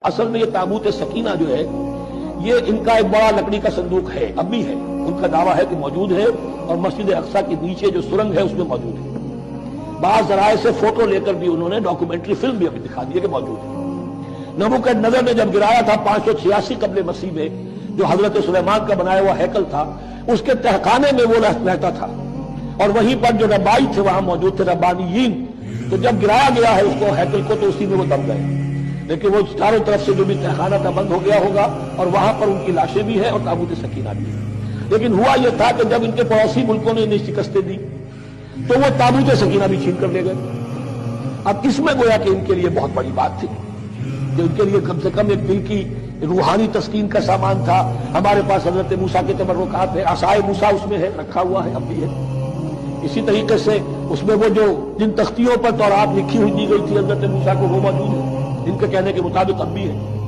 اصل میں یہ تابوت سکینہ جو ہے یہ ان کا ایک بڑا لکڑی کا صندوق ہے، اب بھی ہے، ان کا دعویٰ ہے کہ موجود ہے اور مسجد اقصیٰ کے نیچے جو سرنگ ہے اس میں موجود ہے۔ بعض ذرائع سے فوٹو لے کر بھی انہوں نے ڈاکومنٹری فلم بھی ابھی دکھا دی ہے کہ موجود ہے۔ نبوکدنضر نے جب گرایا تھا 586 قبل مسیح میں، جو حضرت سلیمان کا بنایا ہوا ہیکل تھا، اس کے تہخانے میں وہ رہتا تھا اور وہیں پر جو ربائی تھے وہاں موجود تھے، ربانیین۔ تو جب گرایا گیا ہے اس کو ہیکل کو تو اسی میں وہ دب گئے، لیکن وہ چاروں طرف سے جو بھی تہخانہ تھا بند ہو گیا ہوگا اور وہاں پر ان کی لاشیں بھی ہیں اور تابوت سکینہ بھی ہے۔ لیکن ہوا یہ تھا کہ جب ان کے پڑوسی ملکوں نے انہیں شکستیں دی تو وہ تابوت سکینہ بھی چھین کر لے گئے۔ اب اس میں گویا کہ ان کے لیے بہت بڑی بات تھی کہ ان کے لیے کم سے کم ایک دل کی روحانی تسکین کا سامان تھا۔ ہمارے پاس حضرت موسیٰ کے تبرکات ہیں، عصائے موسیٰ اس میں ہے، رکھا ہوا ہے، اب بھی ہے۔ اسی طریقے سے اس میں وہ جو جن تختیوں پر تورات لکھی ہوئی دی گئی تھی حضرت موسیٰ کو، وہ موجود ہے، ان کے کہنے کے مطابق اب بھی ہے۔